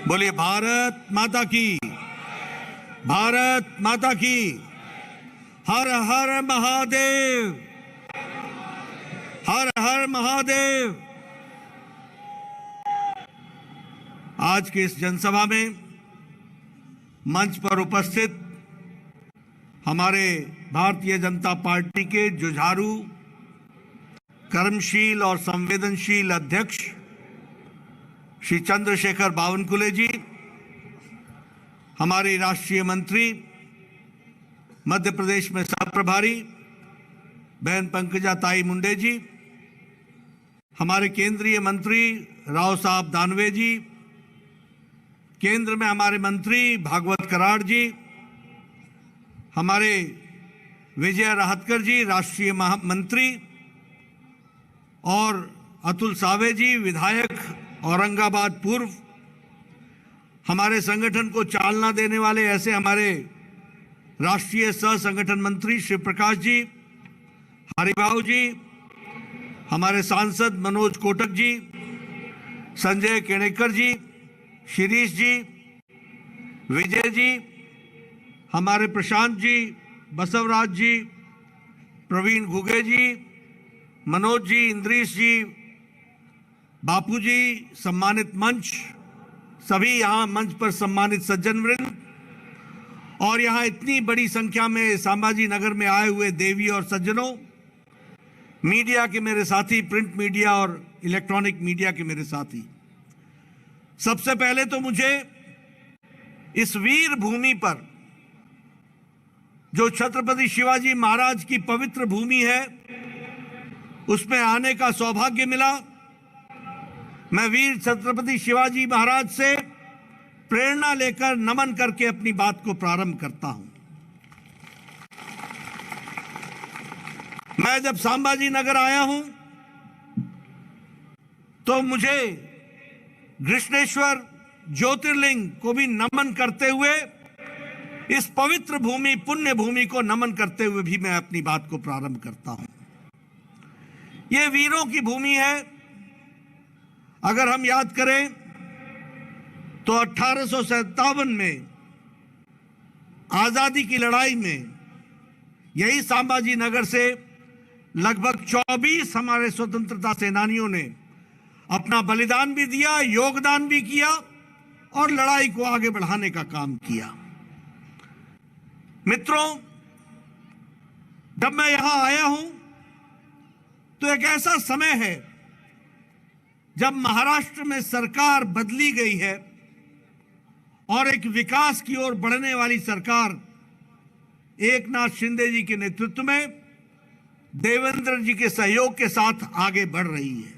बोलिए भारत माता की, भारत माता की। हर हर महादेव, हर हर महादेव। आज के इस जनसभा में मंच पर उपस्थित हमारे भारतीय जनता पार्टी के जुझारू, कर्मशील और संवेदनशील अध्यक्ष श्री चंद्रशेखर बावनकुले जी, हमारी राष्ट्रीय मंत्री, मध्य प्रदेश में सह प्रभारी बहन पंकजा ताई मुंडे जी, हमारे केंद्रीय मंत्री राव साहब दानवे जी, केंद्र में हमारे मंत्री भागवत कराड़ जी, हमारे विजय राहतकर जी राष्ट्रीय महामंत्री, और अतुल सावे जी विधायक औरंगाबाद पूर्व, हमारे संगठन को चालना देने वाले ऐसे हमारे राष्ट्रीय सह संगठन मंत्री शिव प्रकाश जी, हरिभाऊ जी, हमारे सांसद मनोज कोटक जी, संजय केणेकर जी, शिरीष जी, विजय जी, हमारे प्रशांत जी, बसवराज जी, प्रवीण घुगे जी, मनोज जी, इंद्रीश जी, बापू जी, सम्मानित मंच, सभी यहाँ मंच पर सम्मानित सज्जन वृंद, और यहाँ इतनी बड़ी संख्या में संभाजी नगर में आए हुए देवी और सज्जनों, मीडिया के मेरे साथी, प्रिंट मीडिया और इलेक्ट्रॉनिक मीडिया के मेरे साथी। सबसे पहले तो मुझे इस वीर भूमि पर, जो छत्रपति शिवाजी महाराज की पवित्र भूमि है, उसमें आने का सौभाग्य मिला। मैं वीर छत्रपति शिवाजी महाराज से प्रेरणा लेकर नमन करके अपनी बात को प्रारंभ करता हूं। मैं जब संभाजी नगर आया हूं तो मुझे कृष्णेश्वर ज्योतिर्लिंग को भी नमन करते हुए, इस पवित्र भूमि, पुण्य भूमि को नमन करते हुए भी मैं अपनी बात को प्रारंभ करता हूं। यह वीरों की भूमि है। अगर हम याद करें तो 1857 में आजादी की लड़ाई में यही संभाजी नगर से लगभग 24 हमारे स्वतंत्रता सेनानियों ने अपना बलिदान भी दिया, योगदान भी किया और लड़ाई को आगे बढ़ाने का काम किया। मित्रों, जब मैं यहां आया हूं तो एक ऐसा समय है जब महाराष्ट्र में सरकार बदली गई है और एक विकास की ओर बढ़ने वाली सरकार एकनाथ शिंदे जी के नेतृत्व में देवेंद्र जी के सहयोग के साथ आगे बढ़ रही है।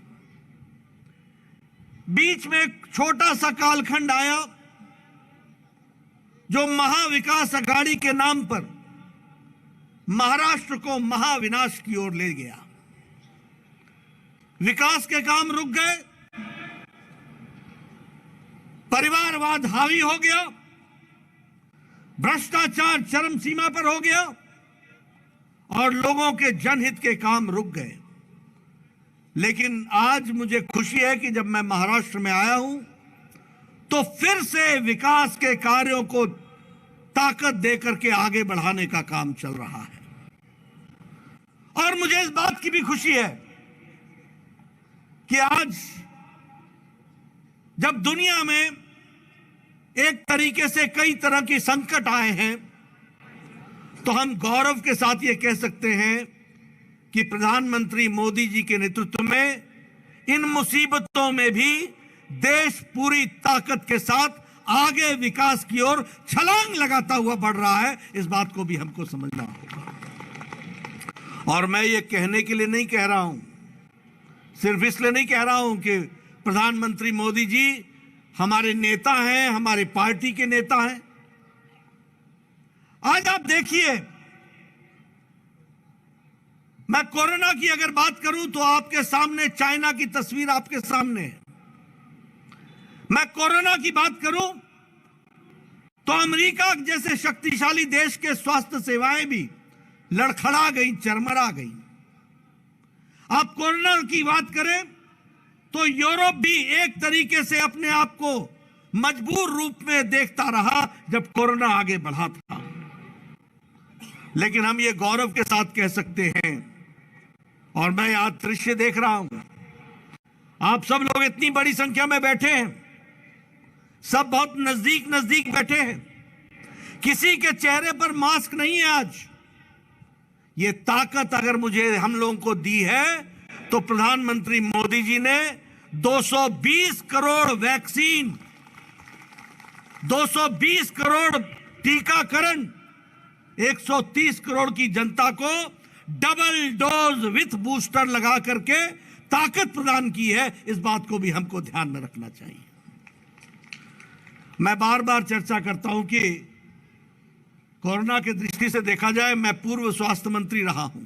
बीच में एक छोटा सा कालखंड आया जो महाविकास अघाड़ी के नाम पर महाराष्ट्र को महाविनाश की ओर ले गया। विकास के काम रुक गए, परिवारवाद हावी हो गया, भ्रष्टाचार चरम सीमा पर हो गया और लोगों के जनहित के काम रुक गए। लेकिन आज मुझे खुशी है कि जब मैं महाराष्ट्र में आया हूं तो फिर से विकास के कार्यों को ताकत देकर के आगे बढ़ाने का काम चल रहा है। और मुझे इस बात की भी खुशी है कि आज जब दुनिया में एक तरीके से कई तरह के संकट आए हैं तो हम गौरव के साथ ये कह सकते हैं कि प्रधानमंत्री मोदी जी के नेतृत्व में इन मुसीबतों में भी देश पूरी ताकत के साथ आगे विकास की ओर छलांग लगाता हुआ बढ़ रहा है। इस बात को भी हमको समझना होगा। और मैं ये कहने के लिए नहीं कह रहा हूं, सिर्फ इसलिए नहीं कह रहा हूं कि प्रधानमंत्री मोदी जी हमारे नेता हैं, हमारे पार्टी के नेता हैं। आज आप देखिए, मैं कोरोना की अगर बात करूं तो आपके सामने चाइना की तस्वीर आपके सामने है। मैं कोरोना की बात करूं तो अमेरिका जैसे शक्तिशाली देश के स्वास्थ्य सेवाएं भी लड़खड़ा गई, चरमरा गई। आप कोरोना की बात करें तो यूरोप भी एक तरीके से अपने आप को मजबूर रूप में देखता रहा जब कोरोना आगे बढ़ा था। लेकिन हम ये गौरव के साथ कह सकते हैं, और मैं आज दृश्य देख रहा हूं, आप सब लोग इतनी बड़ी संख्या में बैठे हैं, सब बहुत नजदीक नजदीक बैठे हैं, किसी के चेहरे पर मास्क नहीं है। आज ये ताकत अगर मुझे हम लोगों को दी है तो प्रधानमंत्री मोदी जी ने 220 करोड़ वैक्सीन, 220 करोड़ टीकाकरण, 130 करोड़ की जनता को डबल डोज विथ बूस्टर लगा करके ताकत प्रदान की है। इस बात को भी हमको ध्यान में रखना चाहिए। मैं बार बार चर्चा करता हूं कि कोरोना की दृष्टि से देखा जाए, मैं पूर्व स्वास्थ्य मंत्री रहा हूं।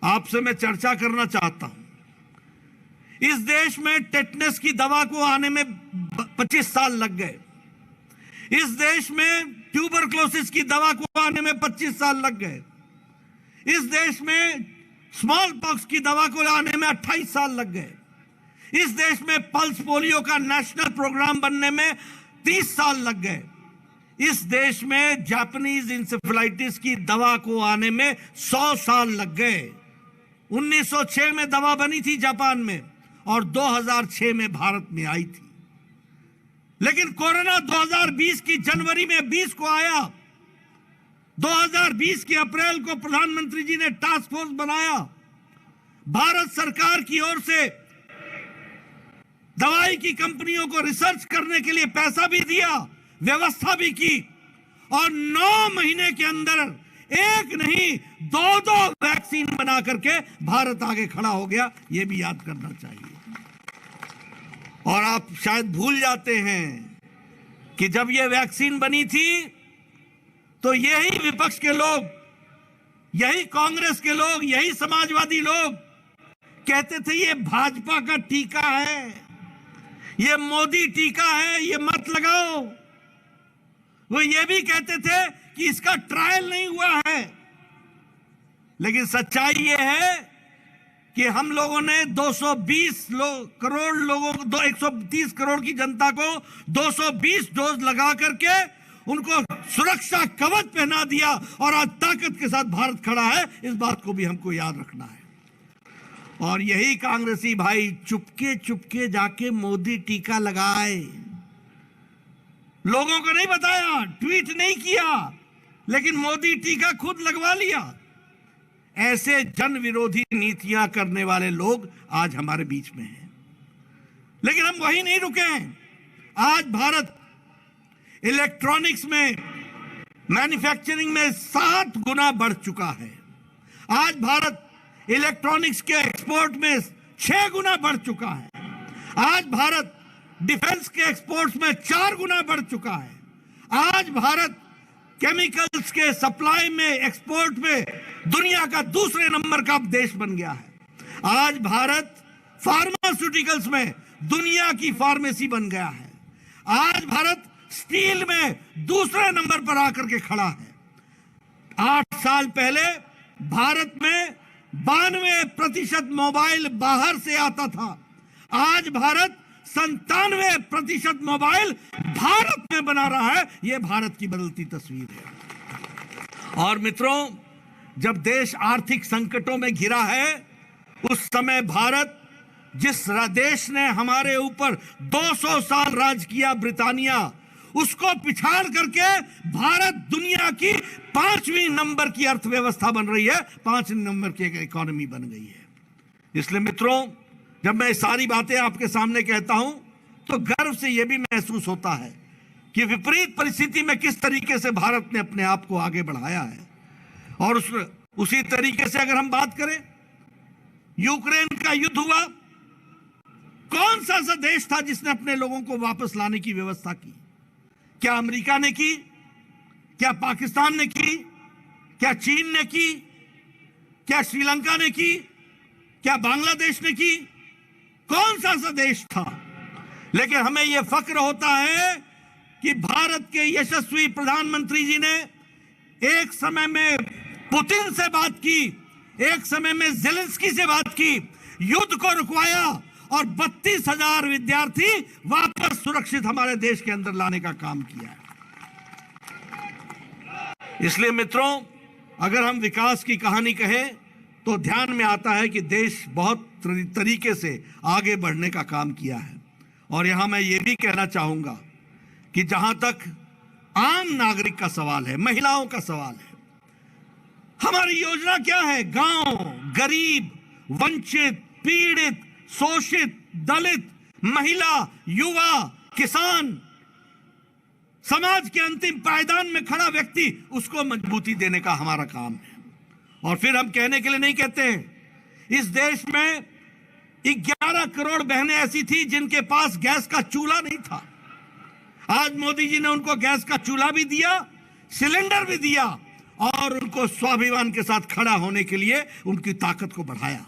आपसे मैं चर्चा करना चाहता हूं, इस देश में टेटनस की दवा को आने में 25 साल लग गए। इस देश में ट्यूबरक्लोसिस की दवा को आने में 25 साल लग गए। इस देश में स्मॉल पॉक्स की दवा को आने में 28 साल लग गए। इस देश में पल्स पोलियो का नेशनल प्रोग्राम बनने में 30 साल लग गए। इस देश में जापानीज इंसेफेलाइटिस की दवा को आने में 100 साल लग गए। 1906 में दवा बनी थी जापान में और 2006 में भारत में आई थी। लेकिन कोरोना 2020 की जनवरी में 20 को आया। 2020 के अप्रैल को प्रधानमंत्री जी ने टास्क फोर्स बनाया। भारत सरकार की ओर से दवाई की कंपनियों को रिसर्च करने के लिए पैसा भी दिया, व्यवस्था भी की, और 9 महीने के अंदर एक नहीं 2 वैक्सीन बना करके भारत आगे खड़ा हो गया। यह भी याद करना चाहिए। और आप शायद भूल जाते हैं कि जब यह वैक्सीन बनी थी तो यही विपक्ष के लोग, यही कांग्रेस के लोग, यही समाजवादी लोग कहते थे ये भाजपा का टीका है, ये मोदी टीका है, ये मत लगाओ। वो ये भी कहते थे कि इसका ट्रायल नहीं हुआ है। लेकिन सच्चाई ये है कि हम लोगों ने 220 करोड़ लोगों को, 130 करोड़ की जनता को 220 डोज लगा करके उनको सुरक्षा कवच पहना दिया, और आज ताकत के साथ भारत खड़ा है। इस बात को भी हमको याद रखना है। और यही कांग्रेसी भाई चुपके चुपके जाके मोदी टीका लगाए, लोगों को नहीं बताया, ट्वीट नहीं किया, लेकिन मोदी टीका खुद लगवा लिया। ऐसे जन विरोधी नीतियां करने वाले लोग आज हमारे बीच में हैं। लेकिन हम वहीं नहीं रुके हैं। आज भारत इलेक्ट्रॉनिक्स में, मैन्युफैक्चरिंग में 7 गुना बढ़ चुका है। आज भारत इलेक्ट्रॉनिक्स के एक्सपोर्ट में 6 गुना बढ़ चुका है। आज भारत डिफेंस के एक्सपोर्ट्स में 4 गुना बढ़ चुका है। आज भारत केमिकल्स के सप्लाई में, एक्सपोर्ट में दुनिया का दूसरे नंबर का देश बन गया है। आज भारत फार्मास्यूटिकल्स में दुनिया की फार्मेसी बन गया है। आज भारत स्टील में दूसरे नंबर पर आकर के खड़ा है। 8 साल पहले भारत में 92% मोबाइल बाहर से आता था। आज भारत 97% मोबाइल भारत में बना रहा है। यह भारत की बदलती तस्वीर है। और मित्रों, जब देश आर्थिक संकटों में घिरा है, उस समय भारत, जिस देश ने हमारे ऊपर 200 साल राज किया, ब्रिटानिया, उसको पिछाड़ करके भारत दुनिया की 5वीं नंबर की अर्थव्यवस्था बन रही है, 5 नंबर की इकोनॉमी बन गई है। इसलिए मित्रों, जब मैं सारी बातें आपके सामने कहता हूं तो गर्व से यह भी महसूस होता है कि विपरीत परिस्थिति में किस तरीके से भारत ने अपने आप को आगे बढ़ाया है। और उसी तरीके से अगर हम बात करें, यूक्रेन का युद्ध हुआ, कौन सा ऐसा देश था जिसने अपने लोगों को वापस लाने की व्यवस्था की? क्या अमेरिका ने की? क्या पाकिस्तान ने की? क्या चीन ने की? क्या श्रीलंका ने की? क्या बांग्लादेश ने की? कौन सा ऐसा देश था? लेकिन हमें यह फक्र होता है कि भारत के यशस्वी प्रधानमंत्री जी ने एक समय में पुतिन से बात की, एक समय में ज़ेलेंस्की से बात की, युद्ध को रुकवाया और 32,000 विद्यार्थी वापस सुरक्षित हमारे देश के अंदर लाने का काम किया है। इसलिए मित्रों, अगर हम विकास की कहानी कहें तो ध्यान में आता है कि देश बहुत तरीके से आगे बढ़ने का काम किया है। और यहां मैं ये भी कहना चाहूंगा कि जहां तक आम नागरिक का सवाल है, महिलाओं का सवाल है, हमारी योजना क्या है? गांव, गरीब, वंचित, पीड़ित, शोषित, दलित, महिला, युवा, किसान, समाज के अंतिम पायदान में खड़ा व्यक्ति, उसको मजबूती देने का हमारा काम है। और फिर हम कहने के लिए नहीं कहते हैं। इस देश में 11 करोड़ बहनें ऐसी थी जिनके पास गैस का चूल्हा नहीं था। आज मोदी जी ने उनको गैस का चूल्हा भी दिया, सिलेंडर भी दिया और उनको स्वाभिमान के साथ खड़ा होने के लिए उनकी ताकत को बढ़ाया।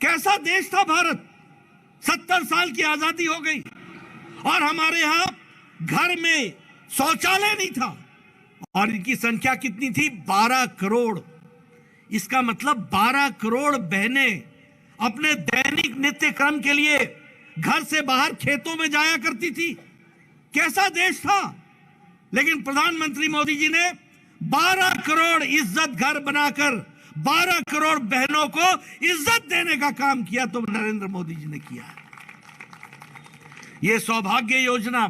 कैसा देश था भारत? 70 साल की आजादी हो गई और हमारे यहां घर में शौचालय नहीं था और इनकी संख्या कितनी थी? 12 करोड़। इसका मतलब 12 करोड़ बहनें अपने दैनिक नित्य क्रम के लिए घर से बाहर खेतों में जाया करती थी। कैसा देश था? लेकिन प्रधानमंत्री मोदी जी ने 12 करोड़ इज्जत घर बनाकर 12 करोड़ बहनों को इज्जत देने का काम किया तो नरेंद्र मोदी जी ने किया है। यह सौभाग्य योजना,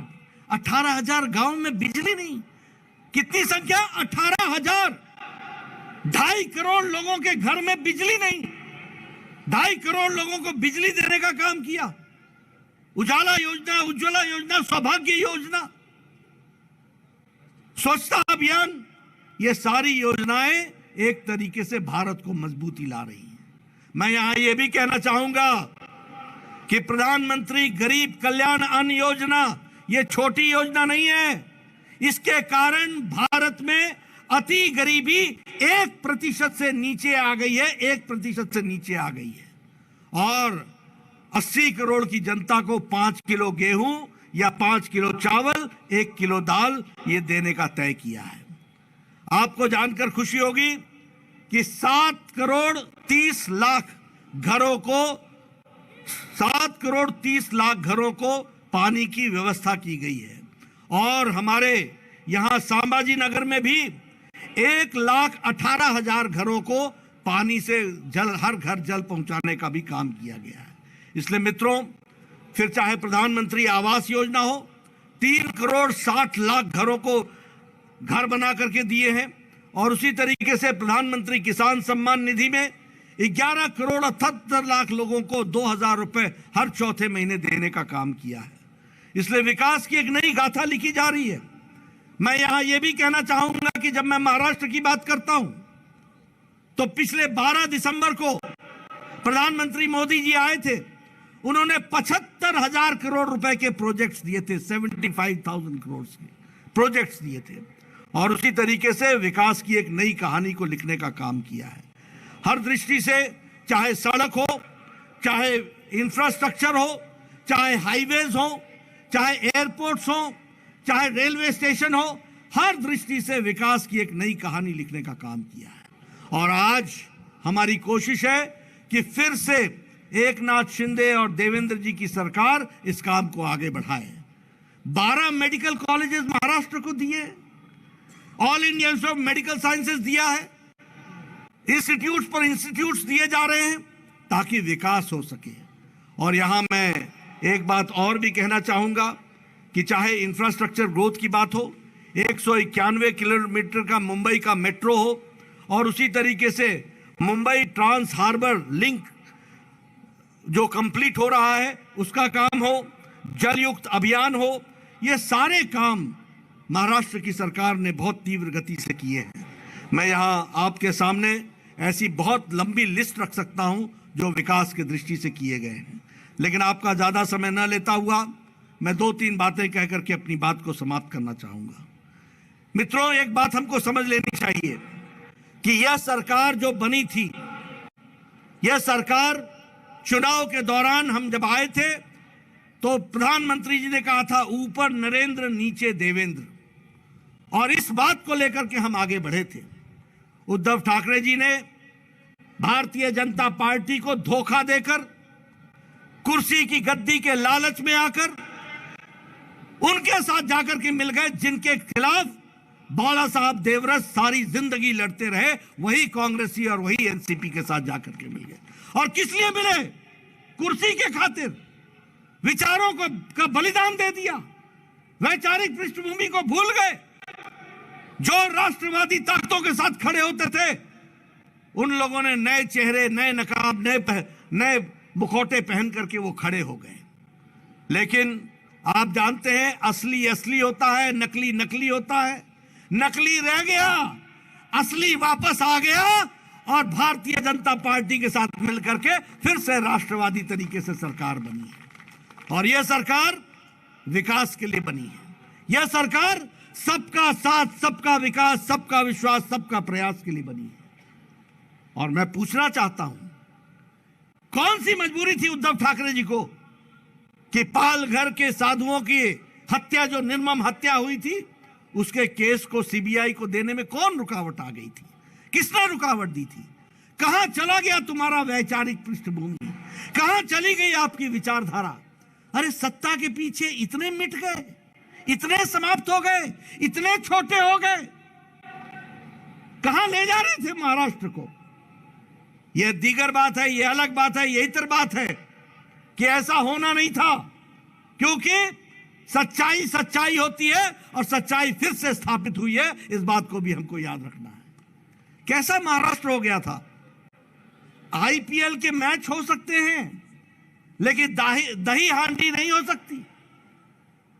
18,000 गांव में बिजली नहीं। कितनी संख्या? 18,000। 2.5 करोड़ लोगों के घर में बिजली नहीं। 2.5 करोड़ लोगों को बिजली देने का काम किया। उजाला योजना, उज्ज्वला योजना, सौभाग्य योजना, स्वच्छता अभियान, ये सारी योजनाएं एक तरीके से भारत को मजबूती ला रही हैं। मैं यहां यह भी कहना चाहूंगा कि प्रधानमंत्री गरीब कल्याण अन्न योजना ये छोटी योजना नहीं है। इसके कारण भारत में अति गरीबी 1% से नीचे आ गई है, 1% से नीचे आ गई है। और 80 करोड़ की जनता को 5 किलो गेहूं या 5 किलो चावल, 1 किलो दाल ये देने का तय किया है। आपको जानकर खुशी होगी कि 7 करोड़ 30 लाख घरों को 7 करोड़ 30 लाख घरों को पानी की व्यवस्था की गई है। और हमारे यहां संभाजी नगर में भी 1,18,000 घरों को पानी से जल, हर घर जल पहुंचाने का भी काम किया गया है। इसलिए मित्रों, फिर चाहे प्रधानमंत्री आवास योजना हो, 3 करोड़ 60 लाख घरों को घर बना करके दिए हैं। और उसी तरीके से प्रधानमंत्री किसान सम्मान निधि में 11 करोड़ 78 लाख लोगों को 2,000 रुपए हर चौथे महीने देने का काम किया है। इसलिए विकास की एक नई गाथा लिखी जा रही है। मैं यहां यह भी कहना चाहूंगा कि जब मैं महाराष्ट्र की बात करता हूं तो पिछले 12 दिसंबर को प्रधानमंत्री मोदी जी आए थे। उन्होंने 75,000 करोड़ रुपए के प्रोजेक्ट्स दिए थे, 75,000 करोड़ के प्रोजेक्ट्स दिए थे। और उसी तरीके से विकास की एक नई कहानी को लिखने का काम किया है। हर दृष्टि से, चाहे सड़क हो, चाहे इंफ्रास्ट्रक्चर हो, चाहे हाईवेज हो, चाहे एयरपोर्ट्स हो, चाहे रेलवे स्टेशन हो, हर दृष्टि से विकास की एक नई कहानी लिखने का काम किया है। और आज हमारी कोशिश है कि फिर से एकनाथ शिंदे और देवेंद्र जी की सरकार इस काम को आगे बढ़ाए। 12 मेडिकल कॉलेजेस महाराष्ट्र को दिए, all India institute of medical sciences दिया है, इंस्टीट्यूट्स पर इंस्टीट्यूट्स दिए जा रहे हैं ताकि विकास हो सके। और यहां मैं एक बात और भी कहना चाहूंगा कि चाहे इंफ्रास्ट्रक्चर ग्रोथ की बात हो, 191 किलोमीटर का मुंबई का मेट्रो हो, और उसी तरीके से मुंबई ट्रांस हार्बर लिंक जो कंप्लीट हो रहा है उसका काम हो, जलयुक्त अभियान हो, ये सारे काम महाराष्ट्र की सरकार ने बहुत तीव्र गति से किए हैं। मैं यहां आपके सामने ऐसी बहुत लंबी लिस्ट रख सकता हूं जो विकास की दृष्टि से किए गए हैं, लेकिन आपका ज्यादा समय न लेता हुआ मैं 2-3 बातें कह करके अपनी बात को समाप्त करना चाहूंगा। मित्रों, एक बात हमको समझ लेनी चाहिए कि यह सरकार जो बनी थी, यह सरकार चुनाव के दौरान हम जब आए थे तो प्रधानमंत्री जी ने कहा था ऊपर नरेंद्र नीचे देवेंद्र, और इस बात को लेकर के हम आगे बढ़े थे। उद्धव ठाकरे जी ने भारतीय जनता पार्टी को धोखा देकर कुर्सी की गद्दी के लालच में आकर उनके साथ जाकर के मिल गए जिनके खिलाफ बाला साहब देवरस सारी जिंदगी लड़ते रहे, वही कांग्रेसी और वही एनसीपी के साथ जाकर के मिल गए। और किस लिए मिले? कुर्सी के खातिर विचारों को का बलिदान दे दिया, वैचारिक पृष्ठभूमि को भूल गए। जो राष्ट्रवादी ताकतों के साथ खड़े होते थे उन लोगों ने नए चेहरे, नए नकाब, नए मुखौटे पहन करके वो खड़े हो गए। लेकिन आप जानते हैं असली असली होता है, नकली नकली होता है। नकली रह गया, असली वापस आ गया और भारतीय जनता पार्टी के साथ मिलकर के फिर से राष्ट्रवादी तरीके से सरकार बनी है। और यह सरकार विकास के लिए बनी है। यह सरकार सबका साथ, सबका विकास, सबका विश्वास, सबका प्रयास के लिए बनी है। और मैं पूछना चाहता हूं, कौन सी मजबूरी थी उद्धव ठाकरे जी को कि पालघर के साधुओं की हत्या, जो निर्मम हत्या हुई थी, उसके केस को सीबीआई को देने में कौन रुकावट आ गई थी? किसने रुकावट दी थी? कहां चला गया तुम्हारा वैचारिक पृष्ठभूमि? कहां चली गई आपकी विचारधारा? अरे सत्ता के पीछे इतने मिट गए, इतने समाप्त हो गए, इतने छोटे हो गए। कहां ले जा रहे थे महाराष्ट्र को? यह दीगर बात है, यह अलग बात है, यही तर बात है कि ऐसा होना नहीं था, क्योंकि सच्चाई सच्चाई होती है और सच्चाई फिर से स्थापित हुई है। इस बात को भी हमको याद रखना है। कैसा महाराष्ट्र हो गया था? आईपीएल के मैच हो सकते हैं लेकिन दही हांडी नहीं हो सकती।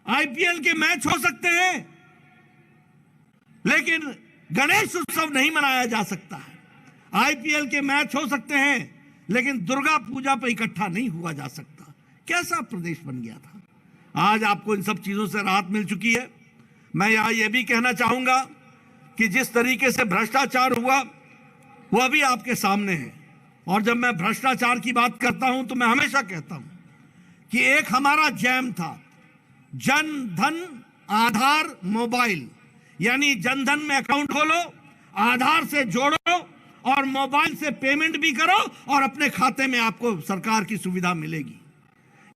आईपीएल के मैच हो सकते हैं लेकिन गणेश उत्सव नहीं मनाया जा सकता है। आईपीएल के मैच हो सकते हैं लेकिन दुर्गा पूजा पर इकट्ठा नहीं हुआ जा सकता। कैसा प्रदेश बन गया था? आज आपको इन सब चीजों से राहत मिल चुकी है। मैं यहां यह भी कहना चाहूंगा कि जिस तरीके से भ्रष्टाचार हुआ वह भी आपके सामने है। और जब मैं भ्रष्टाचार की बात करता हूं तो मैं हमेशा कहता हूं कि एक हमारा जैम था, जन धन आधार मोबाइल, यानी जनधन में अकाउंट खोलो, आधार से जोड़ो और मोबाइल से पेमेंट भी करो और अपने खाते में आपको सरकार की सुविधा मिलेगी।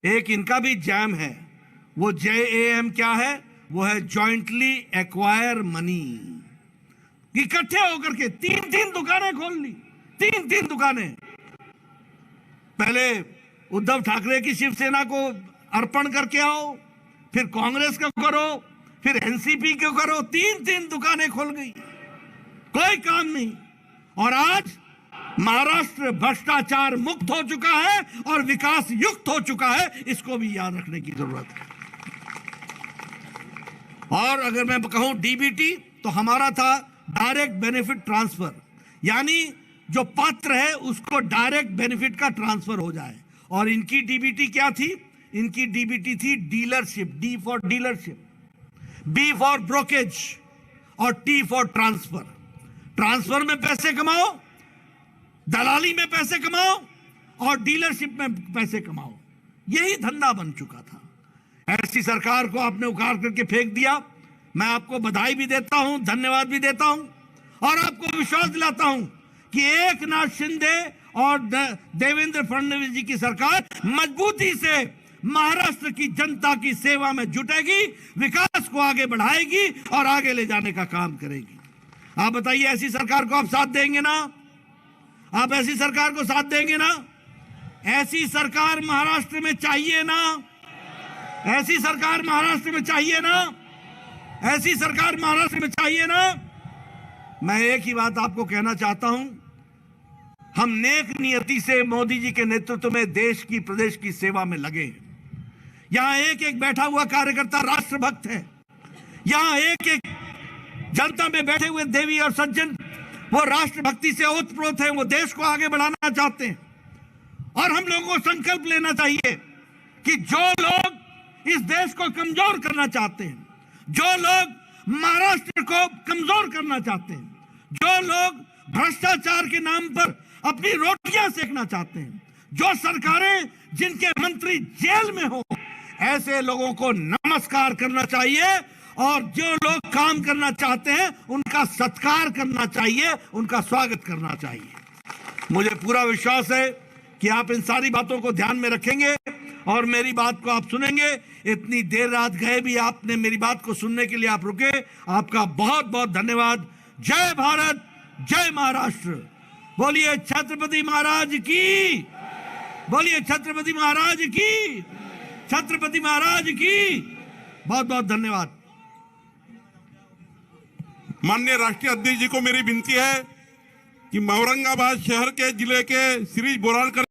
एक इनका भी जैम है, वो JAM क्या है? वो है जॉइंटली एक्वायर मनी। इकट्ठे होकर के तीन दुकानें खोल ली, तीन दुकानें। पहले उद्धव ठाकरे की शिवसेना को अर्पण करके आओ, फिर कांग्रेस को करो, फिर एनसीपी को करो, तीन दुकानें खोल गई, कोई काम नहीं। और आज महाराष्ट्र भ्रष्टाचार मुक्त हो चुका है और विकास युक्त हो चुका है। इसको भी याद रखने की जरूरत है। और अगर मैं कहूं डीबीटी, तो हमारा था डायरेक्ट बेनिफिट ट्रांसफर, यानी जो पात्र है उसको डायरेक्ट बेनिफिट का ट्रांसफर हो जाए। और इनकी डीबीटी क्या थी? इनकी डीबीटी थी dealership, D for dealership, B for brokerage और टी फॉर ट्रांसफर। ट्रांसफर में पैसे कमाओ, दलाली में पैसे कमाओ और डीलरशिप में पैसे कमाओ। यही धंधा बन चुका था। ऐसी सरकार को आपने उखाड़ करके फेंक दिया। मैं आपको बधाई भी देता हूं, धन्यवाद भी देता हूं और आपको विश्वास दिलाता हूं कि एकनाथ शिंदे और देवेंद्र फडणवीस जी की सरकार मजबूती से महाराष्ट्र की जनता की सेवा में जुटेगी, विकास को आगे बढ़ाएगी और आगे ले जाने का काम करेगी। आप बताइए, ऐसी सरकार को आप साथ देंगे ना? आप ऐसी सरकार को साथ देंगे ना? ऐसी सरकार महाराष्ट्र में चाहिए ना? ऐसी सरकार महाराष्ट्र में चाहिए ना? ऐसी सरकार महाराष्ट्र में चाहिए ना? मैं एक ही बात आपको कहना चाहता हूं, हम नेक नियति से मोदी जी के नेतृत्व में देश की, प्रदेश की सेवा में लगे। यहां एक एक बैठा हुआ कार्यकर्ता राष्ट्रभक्त है। यहां एक एक जनता में बैठे हुए देवी और सज्जन वो राष्ट्रभक्ति से ओतप्रोत है, वो देश को आगे बढ़ाना चाहते हैं। और हम लोगों को संकल्प लेना चाहिए कि जो लोग इस देश को कमजोर करना चाहते हैं, जो लोग महाराष्ट्र को कमजोर करना चाहते हैं, जो लोग भ्रष्टाचार के नाम पर अपनी रोटियां सेकना चाहते हैं, जो सरकारें जिनके मंत्री जेल में हो, ऐसे लोगों को नमस्कार करना चाहिए और जो लोग काम करना चाहते हैं उनका सत्कार करना चाहिए, उनका स्वागत करना चाहिए। मुझे पूरा विश्वास है कि आप इन सारी बातों को ध्यान में रखेंगे और मेरी बात को आप सुनेंगे। इतनी देर रात गए भी आपने मेरी बात को सुनने के लिए आप रुके, आपका बहुत बहुत धन्यवाद। जय भारत, जय महाराष्ट्र। बोलिए छत्रपति महाराज की, बोलिए छत्रपति महाराज की, छत्रपति महाराज की। बहुत बहुत धन्यवाद। माननीय राष्ट्रीय अध्यक्ष जी को मेरी विनती है कि औरंगाबाद शहर के जिले के शिरीष बोरालकर